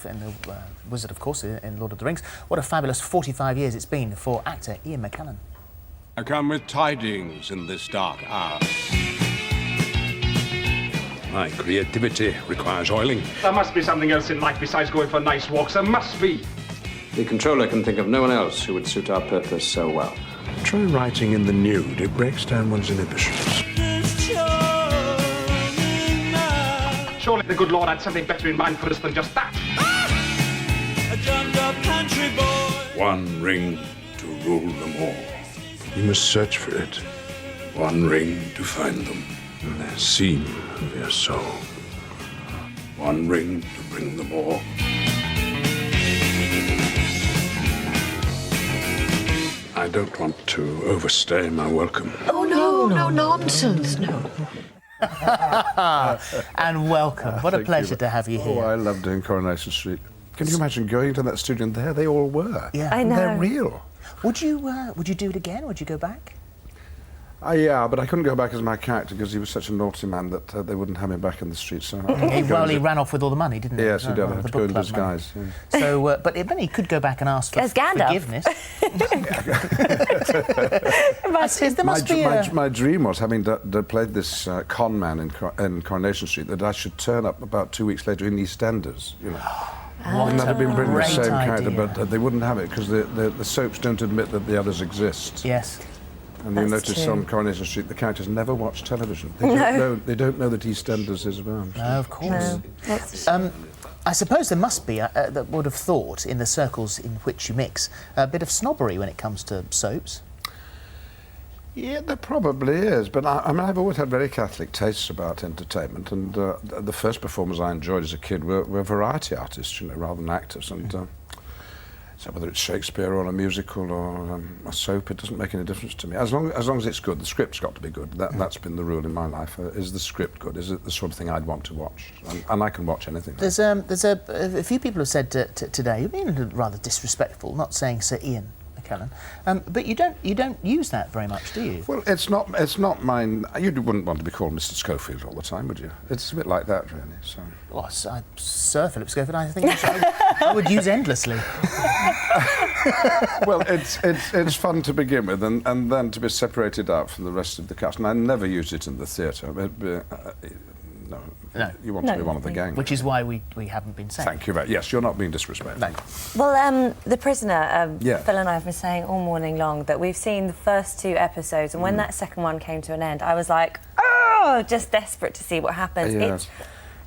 and the wizard, of course, in Lord of the Rings. What a fabulous 45 years it's been for actor Ian McKellen. I come with tidings in this dark hour. My creativity requires oiling. There must be something else in life besides going for nice walks. There must be. The controller can think of no one else who would suit our purpose so well. Try writing in the nude. It breaks down one's inhibitions. Surely the good Lord had something better in mind for us than just that. One ring to rule them all. You must search for it. One ring to find them in the seam of your soul. One ring to bring them all. I don't want to overstay my welcome. Oh, no, nonsense, no. And welcome. What a pleasure to have you here. Oh, I love doing Coronation Street. Can you imagine going to that studio and there they all were? Yeah. I know. They're real. Would you do it again? Would you go back? Yeah, but I couldn't go back as my character because he was such a naughty man that they wouldn't have me back in the street. So He ran off with all the money, didn't he? Yes, he did. I had The to go in book club money. disguise. Yeah. So, but then he could go back and ask for As Gandalf. forgiveness. There must be My dream was, having played this con man in Coronation Street, that I should turn up about 2 weeks later in EastEnders, you know. And that had been bringing the great same character, idea. but they wouldn't have it because the soaps don't admit that the others exist. Yes. And you That's notice true. on Coronation Street, the characters never watch television. They don't know that EastEnders is around. No, of course. No. I suppose there must be, that would have thought, in the circles in which you mix, a bit of snobbery when it comes to soaps. Yeah, there probably is, but I mean, I've always had very Catholic tastes about entertainment, and the first performers I enjoyed as a kid were variety artists, you know, rather than actors. And so whether it's Shakespeare or a musical or a soap, it doesn't make any difference to me. As long as it's good, the script's got to be good. That's been the rule in my life. Is the script good? Is it the sort of thing I'd want to watch? And I can watch anything. There's a few people have said today, you've been rather disrespectful, not saying Sir Ian McKellen, but you don't use that very much, do you? Well, it's not mine. You wouldn't want to be called Mr. Schofield all the time, would you? It's a bit like that, really. So. Well, Sir Philip Schofield, I think I would use endlessly. Well, it's fun to begin with, and then to be separated out from the rest of the cast. And I never used it in the theatre. No, you want to be one of the gang. Which is why we haven't been saying. Thank you very much. Yes, you're not being disrespectful. No. Well, The Prisoner, Yeah. Phil and I have been saying all morning long that we've seen the first 2 episodes, and when that second one came to an end, I was like, oh, just desperate to see what happens. Yes.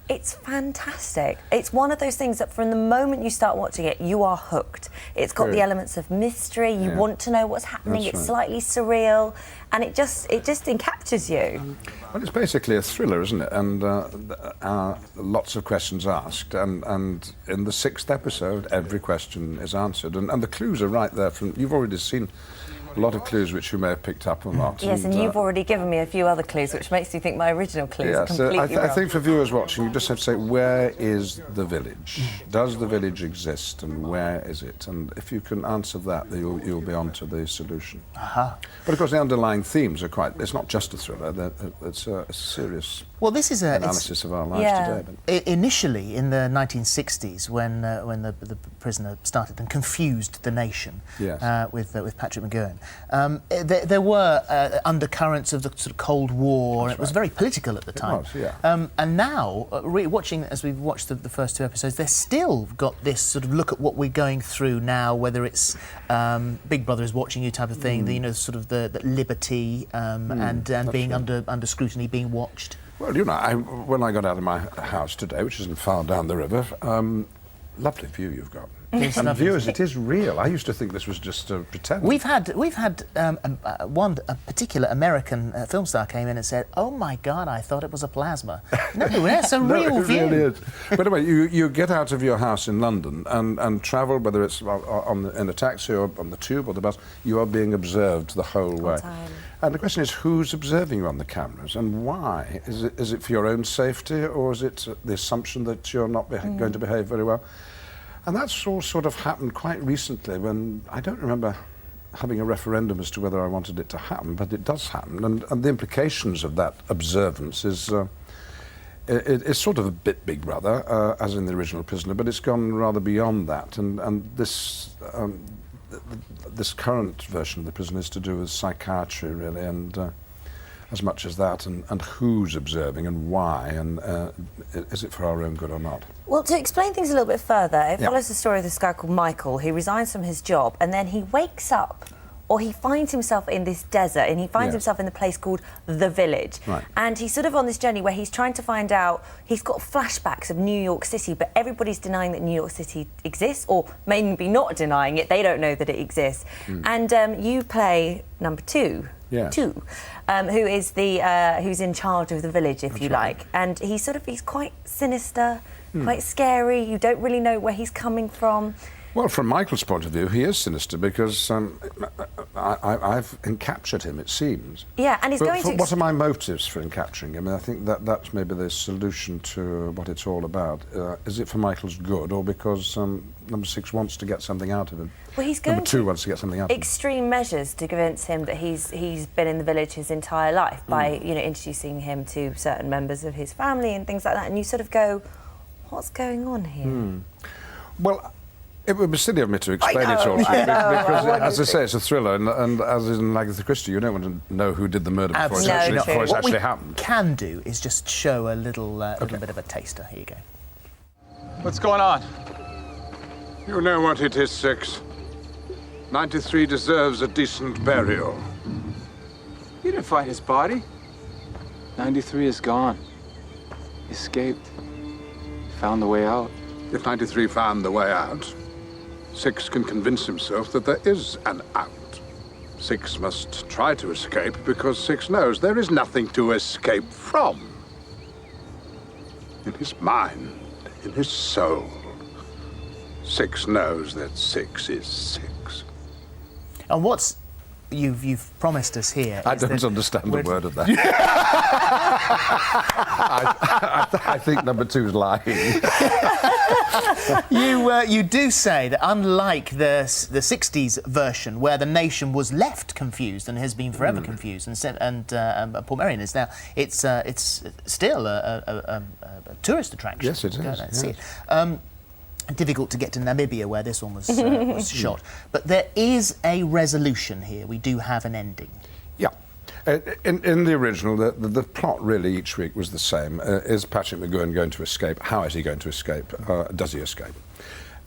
It's fantastic. It's one of those things that from the moment you start watching it, you are hooked. It's got True. the elements of mystery. You want to know what's happening. That's It's right. slightly surreal, and it just encaptures you. Well, it's basically a thriller, isn't it? And lots of questions asked, and in the 6th episode, every question is answered, and the clues are right there. You've already seen a lot of clues which you may have picked up or not. Yes, and you've already given me a few other clues, which makes me think my original clues are Yeah, so completely I wrong. think for viewers watching, you just have to say, where is the village? Does the village exist, and where is it? And if you can answer that, you'll be on to the solution. Aha. But of course, the underlying themes are it's not just a thriller, it's a serious Well, this is analysis of our lives Yeah. today. Initially, in the 1960s, when the Prisoner started and confused the nation Yes. with Patrick McGowan, there were undercurrents of the sort of Cold War. That's It was right. very political at the time. was, yeah. And now, watching as we've watched the first 2 episodes, they've still got this sort of look at what we're going through now, whether it's Big Brother is watching you type of thing, the sort of the liberty and being right. under scrutiny, being watched. Well, you know, when I got out of my house today, which isn't far down the river, lovely view you've got. It's And lovely. viewers, it is real. I used to think this was just pretend. We've had a particular American film star came in and said, "Oh my God, I thought it was a plasma." No, that's a No, real it view. really is. But anyway, you get out of your house in London and travel, whether it's in a taxi or on the tube or the bus, you are being observed the whole way. time. And the question is, who's observing you on the cameras and why? Is it for your own safety, or is it the assumption that you're not going to behave very well? And that's all sort of happened quite recently when I don't remember having a referendum as to whether I wanted it to happen, but it does happen. And the implications of that observance is It's sort of a bit Big Brother, as in the original Prisoner, but it's gone rather beyond that. And this this current version of the Prisoner is to do with psychiatry, really, and as much as that, and who's observing and why, and is it for our own good or not? Well, to explain things a little bit further, it follows the story of this guy called Michael, who resigns from his job, and then he wakes up, or he finds himself in this desert, and he finds himself in the place called The Village. Right. And he's sort of on this journey where he's trying to find out, he's got flashbacks of New York City, but everybody's denying that New York City exists, or maybe not denying it, they don't know that it exists. And you play number 2. Yes. Who is who's in charge of the village, if you like, and he's quite sinister, quite scary. You don't really know where he's coming from. Well, from Michael's point of view, he is sinister because I've encaptured him, it seems. Yeah, and he's going to... What are my motives for encapturing him? And I think that's maybe the solution to what it's all about. Is it for Michael's good, or because number 6 wants to get something out of him? Well, he's going number 2 wants to get something out of him. Extreme measures to convince him that he's been in the village his entire life by, introducing him to certain members of his family and things like that. And you sort of go, what's going on here? Well, it would be silly of me to explain it all to you, because, as I say, it's a thriller, and as in Agatha Christie, you don't want to know who did the murder before it's actually happened. What we can do is just show a little bit of a taster. Here you go. What's going on? You know what it is, 6. 93 deserves a decent burial. You didn't find his body. 93 is gone. He escaped. Found the way out. If 93 found the way out, 6 can convince himself that there is an out. 6 must try to escape because 6 knows there is nothing to escape from. In his mind, in his soul, 6 knows that 6 is 6. And what's you've promised us here? I don't understand a word of that. I think number 2's lying. You do say that unlike the 60s version, where the nation was left confused and has been forever confused, and Paul Merrion is now, it's still a tourist attraction. Yes, it is. Go there and see it. Difficult to get to Namibia, where this one was shot. But there is a resolution here. We do have an ending. Yeah. In the original, the plot really each week was the same. Is Patrick McGowan going to escape? How is he going to escape? Does he escape?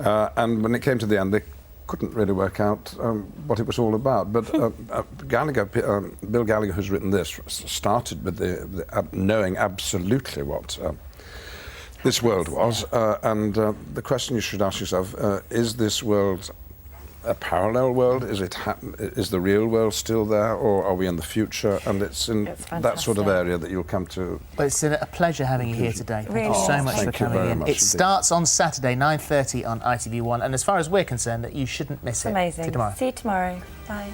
And when it came to the end, they couldn't really work out what it was all about. But Bill Gallagher, who's written this, started with the knowing absolutely what this world was, and the question you should ask yourself, is this world a parallel world? Is the real world still there, or are we in the future? And it's in that sort of area that you'll come to. Well, it's a pleasure having you here today. Thank you Really? so much for coming in. Much It starts on Saturday, 9:30 on ITV1, and as far as we're concerned, you shouldn't miss it. Amazing. See you tomorrow. See you tomorrow. Bye.